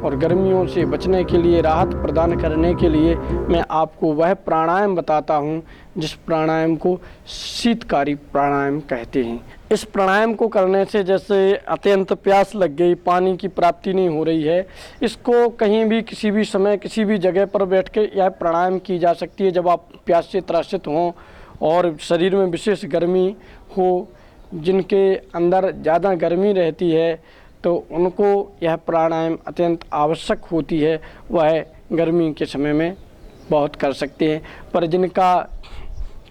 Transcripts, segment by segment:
और गर्मियों से बचने के लिए, राहत प्रदान करने के लिए मैं आपको वह प्राणायाम बताता हूं जिस प्राणायाम को शीतकारी प्राणायाम कहते हैं। इस प्राणायाम को करने से जैसे अत्यंत प्यास लग गई, पानी की प्राप्ति नहीं हो रही है, इसको कहीं भी किसी भी समय किसी भी जगह पर बैठ के यह प्राणायाम की जा सकती है। जब आप प्यास से त्रसित हों और शरीर में विशेष गर्मी हो, जिनके अंदर ज़्यादा गर्मी रहती है तो उनको यह प्राणायाम अत्यंत आवश्यक होती है, वह गर्मी के समय में बहुत कर सकते हैं। पर जिनका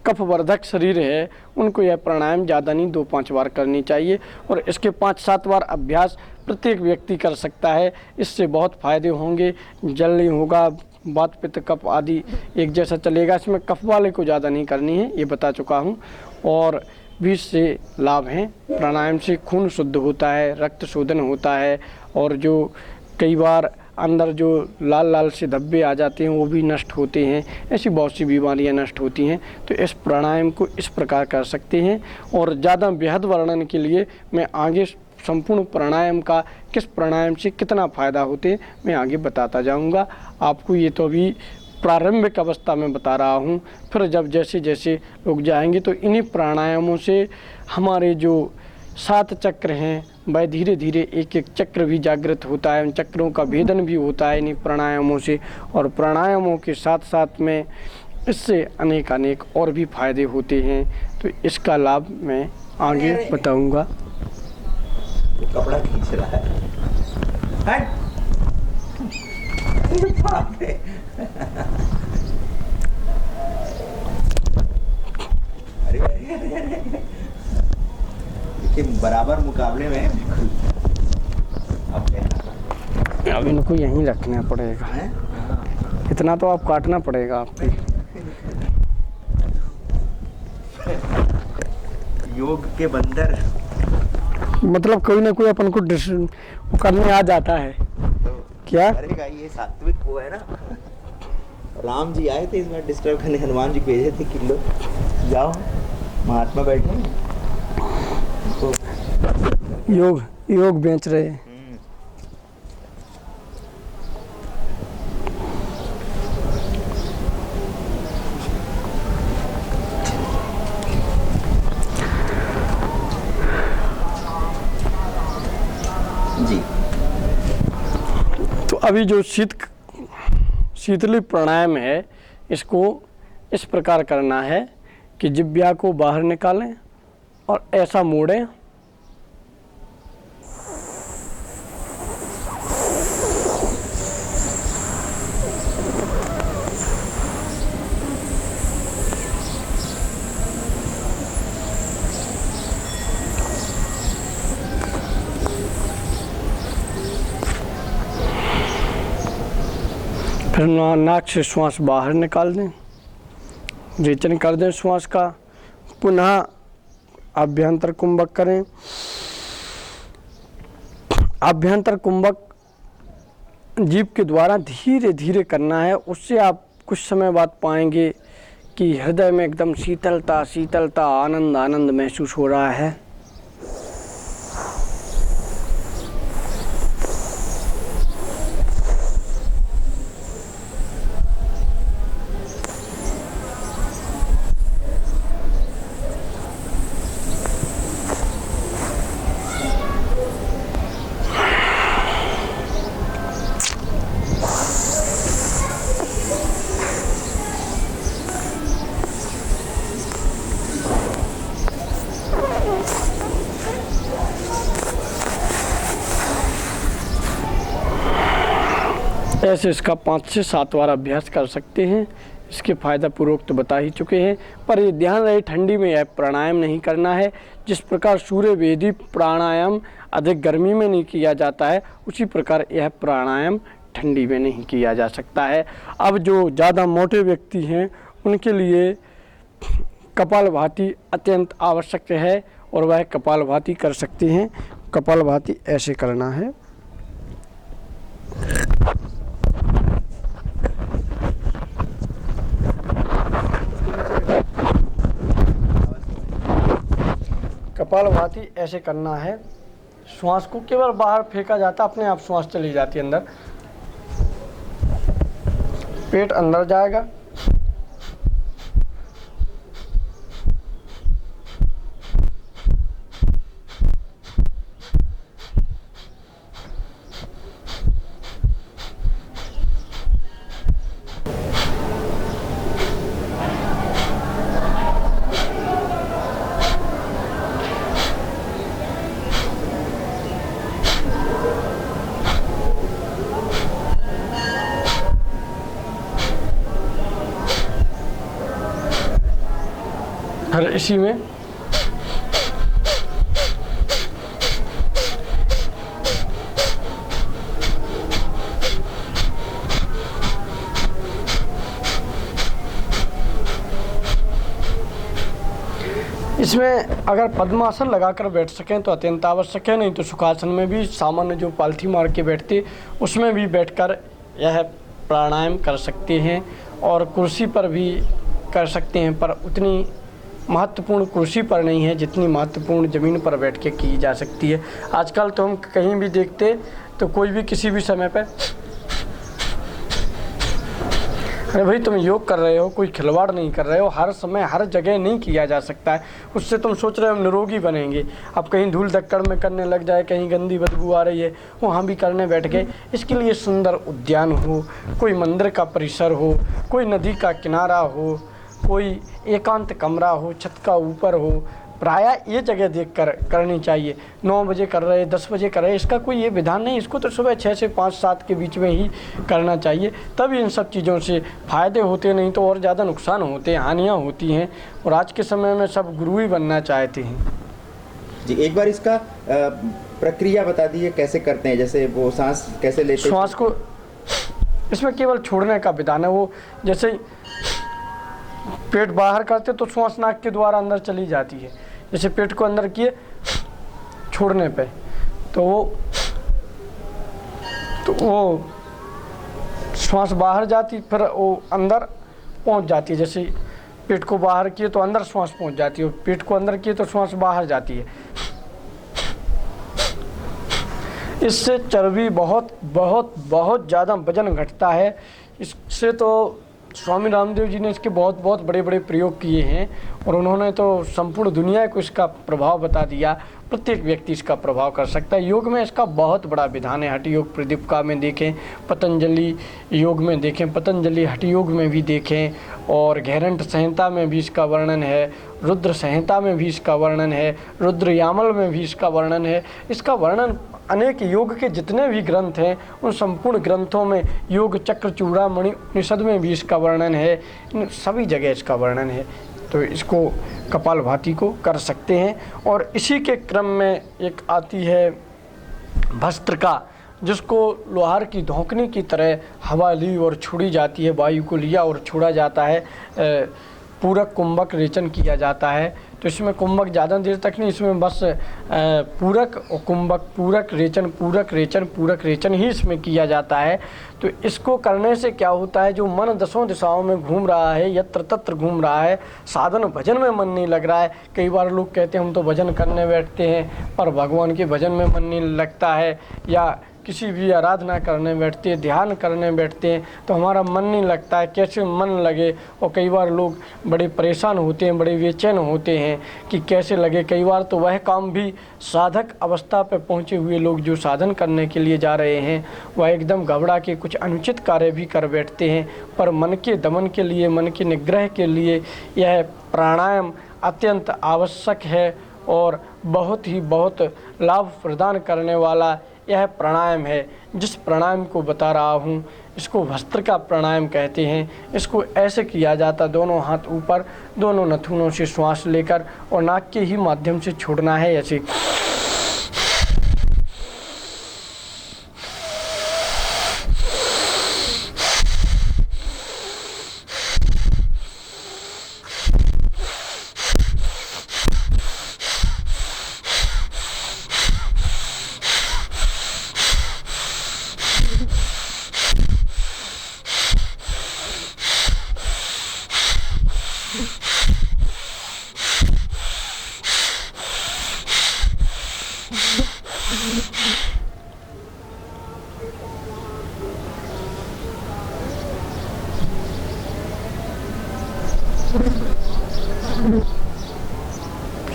कफवर्धक शरीर है उनको यह प्राणायाम ज़्यादा नहीं 2-5 बार करनी चाहिए और इसके 5-7 बार अभ्यास प्रत्येक व्यक्ति कर सकता है। इससे बहुत फ़ायदे होंगे, जल नहीं होगा, वात पित्त कफ आदि एक जैसा चलेगा। इसमें कफ वाले को ज़्यादा नहीं करनी है, ये बता चुका हूँ। और भी से लाभ हैं। प्राणायाम से खून शुद्ध होता है, रक्त शोधन होता है और जो कई बार अंदर जो लाल लाल से धब्बे आ जाते हैं वो भी नष्ट होते हैं। ऐसी बहुत सी बीमारियां नष्ट होती हैं। तो इस प्राणायाम को इस प्रकार कर सकते हैं। और ज़्यादा बेहद वर्णन के लिए मैं आगे संपूर्ण प्राणायाम का, किस प्राणायाम से कितना फ़ायदा होते हैं, मैं आगे बताता जाऊँगा आपको। ये तो अभी प्रारंभिक अवस्था में बता रहा हूँ। फिर जब जैसे जैसे लोग जाएंगे तो इन्हीं प्राणायामों से हमारे जो 7 चक्र हैं वह धीरे धीरे एक एक चक्र भी जागृत होता है, उन चक्रों का भेदन भी होता है इन्हीं प्राणायामों से। और प्राणायामों के साथ साथ में इससे अनेक और भी फायदे होते हैं। तो इसका लाभ मैं आगे बताऊँगा। कपड़ा खींच रहा है। अरे बराबर मुकाबले में अब इनको यहीं रखना पड़ेगा है? इतना तो आप काटना पड़ेगा आपको। योग के बंदर मतलब कोई ना कोई अपन को करने आ जाता है तो क्या करेगा। ये सात्विक वो है ना, राम जी आए थे इस बार डिस्टर्ब करने, हनुमान जी भेजे थे कि लो जाओ महात्मा बैठे हैं तो योग बेच रहे हैं। जी तो अभी जो शीतली प्राणायाम है, इसको इस प्रकार करना है कि जिह्वा को बाहर निकालें और ऐसा मोड़ें फिर नाक से श्वास बाहर निकाल दें, रेचन कर दें श्वास का। पुनः आभ्यंतर कुंभक करें। आभ्यंतर कुंभक जीभ के द्वारा धीरे धीरे करना है। उससे आप कुछ समय बाद पाएंगे कि हृदय में एकदम शीतलता, आनंद महसूस हो रहा है। ऐसे इसका 5 से 7 बार अभ्यास कर सकते हैं। इसके फायदा पूर्वक तो बता ही चुके हैं, पर ये ध्यान रहे ठंडी में यह प्राणायाम नहीं करना है। जिस प्रकार सूर्य वेदी प्राणायाम अधिक गर्मी में नहीं किया जाता है, उसी प्रकार यह प्राणायाम ठंडी में नहीं किया जा सकता है। अब जो ज़्यादा मोटे व्यक्ति हैं उनके लिए कपालभाति अत्यंत आवश्यक है और वह कपालभाति कर सकते हैं। कपालभाति ऐसे करना है। कपालभाति ऐसे करना है श्वास को केवल बाहर फेंका जाता है, अपने आप श्वास चली जाती है अंदर। पेट अंदर जाएगा, फिर इसी में इसमें अगर पद्मासन लगाकर बैठ सकें तो अत्यंत आवश्यक है, नहीं तो सुखासन में भी सामान्य जो पालथी मार के बैठते उसमें भी बैठकर यह प्राणायाम कर सकते हैं। और कुर्सी पर भी कर सकते हैं, पर उतनी महत्वपूर्ण कुर्सी पर नहीं है जितनी महत्वपूर्ण ज़मीन पर बैठ के की जा सकती है। आजकल तो हम कहीं भी देखते तो कोई भी किसी भी समय पर, अरे भाई तुम योग कर रहे हो, कोई खिलवाड़ नहीं कर रहे हो। हर समय हर जगह नहीं किया जा सकता है, उससे तुम सोच रहे हो हम निरोगी बनेंगे। अब कहीं धूल धक्कड़ में करने लग जाए, कहीं गंदी बदबू आ रही है वहाँ भी करने बैठ गए। इसके लिए सुंदर उद्यान हो, कोई मंदिर का परिसर हो, कोई नदी का किनारा हो, कोई एकांत कमरा हो, छत का ऊपर हो, प्रायः ये जगह देखकर करनी चाहिए। 9 बजे कर रहे, 10 बजे कर रहे, इसका कोई ये विधान नहीं। इसको तो सुबह 6 से 5-7 के बीच में ही करना चाहिए, तब इन सब चीज़ों से फ़ायदे होते, नहीं तो और ज़्यादा नुकसान होते हैं, हानियाँ होती हैं। और आज के समय में सब गुरु ही बनना चाहते हैं। जी, एक बार इसका प्रक्रिया बता दीजिए, कैसे करते हैं, जैसे वो सांस कैसे लेते हैं? श्वास को इसमें केवल छोड़ने का विधान है। वो जैसे पेट बाहर करते तो श्वास नाक के द्वारा अंदर चली जाती है। जैसे पेट को अंदर किए, छोड़ने पे तो वो श्वास बाहर जाती, फिर वो अंदर पहुंच जाती है। जैसे पेट को बाहर किए तो अंदर श्वास पहुंच जाती है, पेट को अंदर किए तो श्वास बाहर जाती है। इससे चर्बी बहुत बहुत बहुत ज़्यादा वजन घटता है। इससे तो स्वामी रामदेव जी ने इसके बहुत बहुत बड़े बड़े प्रयोग किए हैं और उन्होंने तो संपूर्ण दुनिया को इसका प्रभाव बता दिया। प्रत्येक व्यक्ति इसका प्रभाव कर सकता है। योग में इसका बहुत बड़ा विधान है। हठ योग प्रदीपिका में देखें, पतंजलि योग में देखें, पतंजलि हठ योग में भी देखें, और घेरंट संहिता में भी इसका वर्णन है, रुद्र संहिता में भी इसका वर्णन है, रुद्र यामल में भी इसका वर्णन है। इसका वर्णन अनेक योग के जितने भी ग्रंथ हैं उन संपूर्ण ग्रंथों में, योग चक्र चूड़ामणि उपनिषद में भी इसका वर्णन है, इन सभी जगह इसका वर्णन है। तो इसको कपालभाति को कर सकते हैं। और इसी के क्रम में एक आती है भस्त्रिका, जिसको लोहार की धोंकनी की तरह हवा ली और छोड़ी जाती है, वायु को लिया और छोड़ा जाता है, पूरक कुंभक रेचन किया जाता है। तो इसमें कुंभक ज़्यादा देर तक नहीं, इसमें बस पूरक और कुंभक, पूरक रेचन, पूरक रेचन, पूरक रेचन ही इसमें किया जाता है। तो इसको करने से क्या होता है, जो मन 10 दिशाओं में घूम रहा है, यत्र तत्र घूम रहा है, साधन भजन में मन नहीं लग रहा है। कई बार लोग कहते हैं हम तो भजन करने बैठते हैं पर भगवान के भजन में मन नहीं लगता है, या किसी भी आराधना करने बैठते हैं, ध्यान करने बैठते हैं तो हमारा मन नहीं लगता है, कैसे मन लगे। और कई बार लोग बड़े परेशान होते हैं, बड़े बेचैन होते हैं कि कैसे लगे। कई बार तो वह काम भी साधक अवस्था पर पहुँचे हुए लोग जो साधन करने के लिए जा रहे हैं, वह एकदम घबरा के कुछ अनुचित कार्य भी कर बैठते हैं। पर मन के दमन के लिए, मन के निग्रह के लिए यह प्राणायाम अत्यंत आवश्यक है और बहुत ही बहुत लाभ प्रदान करने वाला यह प्राणायाम है। जिस प्राणायाम को बता रहा हूँ इसको भस्त्रिका प्राणायाम कहते हैं। इसको ऐसे किया जाता, दोनों हाथ ऊपर, दोनों नथुनों से श्वास लेकर और नाक के ही माध्यम से छोड़ना है। ऐसे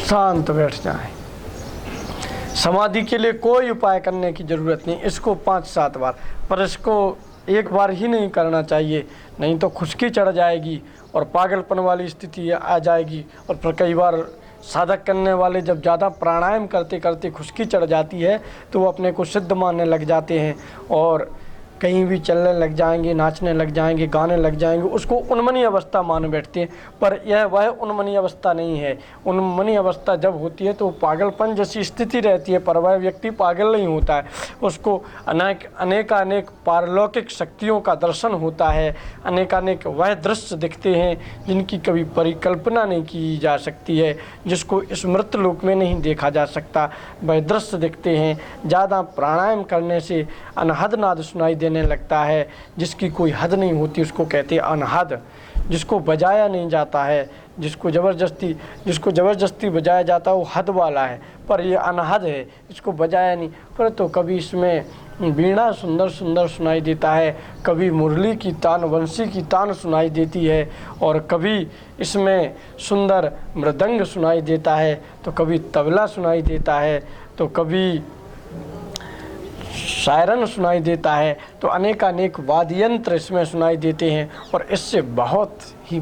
शांत बैठ जाएं। समाधि के लिए कोई उपाय करने की ज़रूरत नहीं, इसको 5-7 बार, पर इसको एक बार ही नहीं करना चाहिए, नहीं तो खुश्की चढ़ जाएगी और पागलपन वाली स्थिति आ जाएगी। और फिर कई बार साधक करने वाले जब ज़्यादा प्राणायाम करते करते खुश्की चढ़ जाती है तो वो अपने को सिद्ध मानने लग जाते हैं और कहीं भी चलने लग जाएंगे, नाचने लग जाएंगे, गाने लग जाएंगे, उसको उन्मनी अवस्था मान बैठते हैं। पर यह वह उन्मनी अवस्था नहीं है। उन्मनी अवस्था जब होती है तो पागलपन जैसी स्थिति रहती है, पर वह व्यक्ति पागल नहीं होता है, उसको अनेक पारलौकिक शक्तियों का दर्शन होता है, अनेक वह दृश्य दिखते हैं जिनकी कभी परिकल्पना नहीं की जा सकती है, जिसको इस मृत लोक में नहीं देखा जा सकता, वह दृश्य दिखते हैं। ज़्यादा प्राणायाम करने से अनहद नाद सुनाई देने लगता है, जिसकी कोई हद नहीं होती, उसको कहते हैं अनहद, जिसको बजाया नहीं जाता है, जिसको ज़बरदस्ती बजाया जाता है वो हद वाला है, पर ये अनहद है, इसको बजाया नहीं। पर तो कभी इसमें वीणा सुंदर सुंदर सुनाई देता है, कभी मुरली की तान, वंशी की तान सुनाई देती है, और कभी इसमें सुंदर मृदंग सुनाई देता है, तो कभी तबला सुनाई देता है, तो कभी सायरन सुनाई देता है, तो अनेक वाद्य यंत्र इसमें सुनाई देते हैं और इससे बहुत ही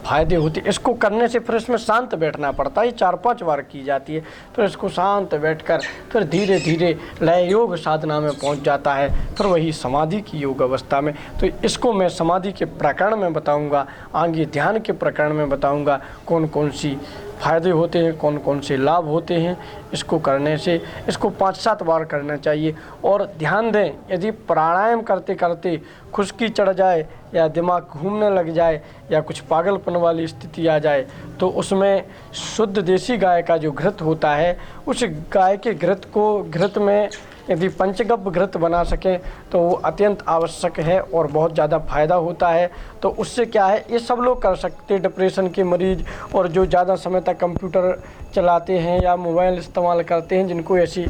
फायदे होते। इसको करने से फिर इसमें शांत बैठना पड़ता है, 4-5 बार की जाती है, फिर इसको शांत बैठकर फिर धीरे धीरे लय योग साधना में पहुंच जाता है, फिर वही समाधि की योग अवस्था में। तो इसको मैं समाधि के प्रकरण में बताऊंगा, आगे ध्यान के प्रकरण में बताऊंगा कौन कौन सी फ़ायदे होते हैं, कौन कौन से लाभ होते हैं इसको करने से। इसको 5-7 बार करना चाहिए। और ध्यान दें, यदि प्राणायाम करते करते खुश्की चढ़ जाए या दिमाग घूमने लग जाए या कुछ पागलपन वाली स्थिति आ जाए, तो उसमें शुद्ध देसी गाय का जो घृत होता है, उस गाय के घृत में यदि पंचगव्य घृत बना सकें तो वो अत्यंत आवश्यक है और बहुत ज़्यादा फायदा होता है। तो उससे क्या है, ये सब लोग कर सकते हैं, डिप्रेशन के मरीज और जो ज़्यादा समय तक कंप्यूटर चलाते हैं या मोबाइल इस्तेमाल करते हैं, जिनको ऐसी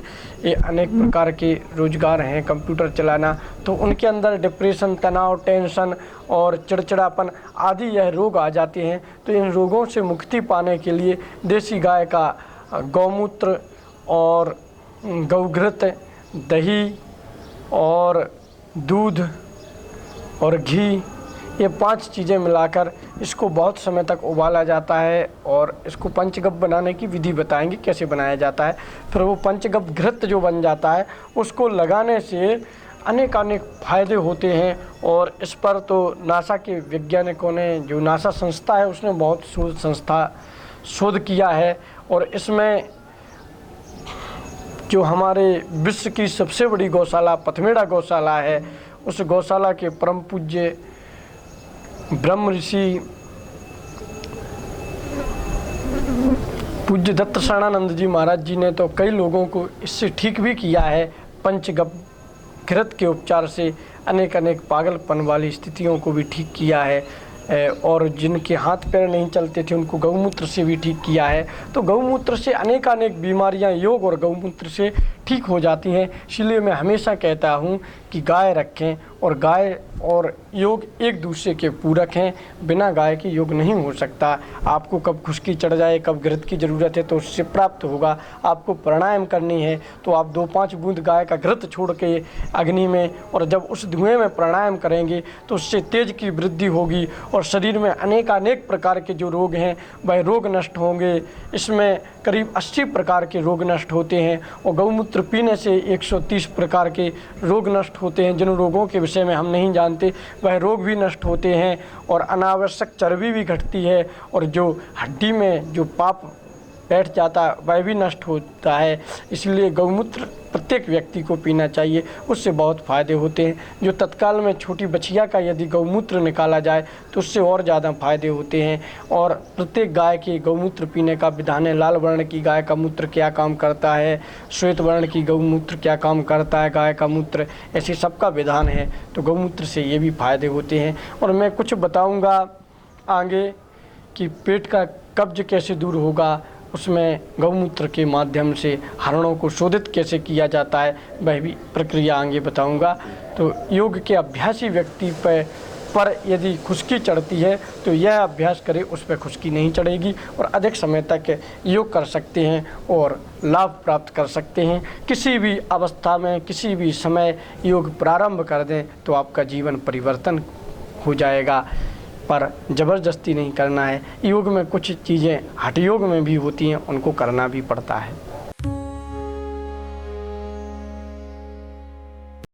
ये अनेक प्रकार के रोजगार हैं कंप्यूटर चलाना, तो उनके अंदर डिप्रेशन, तनाव, टेंशन और चिड़चिड़ापन आदि यह रोग आ जाते हैं। तो इन रोगों से मुक्ति पाने के लिए देसी गाय का गौमूत्र और गौघृत, दही और दूध और घी, ये 5 चीज़ें मिलाकर इसको बहुत समय तक उबाला जाता है और इसको पंचगव्य बनाने की विधि बताएंगे कैसे बनाया जाता है। फिर वो पंचगव्य घृत जो बन जाता है उसको लगाने से अनेक फ़ायदे होते हैं। और इस पर तो नासा के वैज्ञानिकों ने, जो नासा संस्था है, उसने बहुत शोध किया है। और इसमें जो हमारे विश्व की सबसे बड़ी गौशाला पथमेड़ा गौशाला है, उस गौशाला के परम पूज्य ब्रह्म ऋषि पूज्य दत्त शरणानंद जी महाराज जी ने तो कई लोगों को इससे ठीक भी किया है। पंचगव्य घृत के उपचार से अनेक पागलपन वाली स्थितियों को भी ठीक किया है, और जिनके हाथ पैर नहीं चलते थे उनको गौमूत्र से भी ठीक किया है। तो गौमूत्र से अनेक बीमारियां योग और गौमूत्र से ठीक हो जाती हैं। इसलिए मैं हमेशा कहता हूं कि गाय रखें, और गाय और योग एक दूसरे के पूरक हैं, बिना गाय के योग नहीं हो सकता। आपको कब खुश्की चढ़ जाए, कब घृत की ज़रूरत है तो उससे प्राप्त होगा। आपको प्राणायाम करनी है तो आप 2-5 बूंद गाय का घृत छोड़ के अग्नि में, और जब उस धुएं में प्राणायाम करेंगे तो उससे तेज की वृद्धि होगी और शरीर में अनेक प्रकार के जो रोग हैं वह रोग नष्ट होंगे। इसमें करीब 80 प्रकार के रोग नष्ट होते हैं, और गौमूत्र पीने से 130 प्रकार के रोग नष्ट होते हैं। जिन रोगों के विषय में हम नहीं जानते वह रोग भी नष्ट होते हैं, और अनावश्यक चर्बी भी घटती है, और जो हड्डी में जो पाप बैठ जाता है वह भी नष्ट होता है। इसलिए गौमूत्र प्रत्येक व्यक्ति को पीना चाहिए, उससे बहुत फ़ायदे होते हैं। जो तत्काल में छोटी बछिया का यदि गौमूत्र निकाला जाए तो उससे और ज़्यादा फ़ायदे होते हैं। और प्रत्येक गाय के गौमूत्र पीने का विधान है। लाल वर्ण की गाय का मूत्र क्या काम करता है, श्वेत वर्ण की गौमूत्र क्या काम करता है, गाय का मूत्र, ऐसे सबका विधान है। तो गौमूत्र से ये भी फ़ायदे होते हैं। और मैं कुछ बताऊँगा आगे कि पेट का कब्ज कैसे दूर होगा, उसमें गौमूत्र के माध्यम से हरणों को शोधित कैसे किया जाता है वह भी प्रक्रिया आगे बताऊंगा। तो योग के अभ्यासी व्यक्ति पर यदि खुश्की चढ़ती है तो यह अभ्यास करे, उस पर खुश्की नहीं चढ़ेगी और अधिक समय तक योग कर सकते हैं और लाभ प्राप्त कर सकते हैं। किसी भी अवस्था में किसी भी समय योग प्रारंभ कर दें तो आपका जीवन परिवर्तन हो जाएगा, पर ज़बरदस्ती नहीं करना है। योग में कुछ चीज़ें हठ योग में भी होती हैं, उनको करना भी पड़ता है।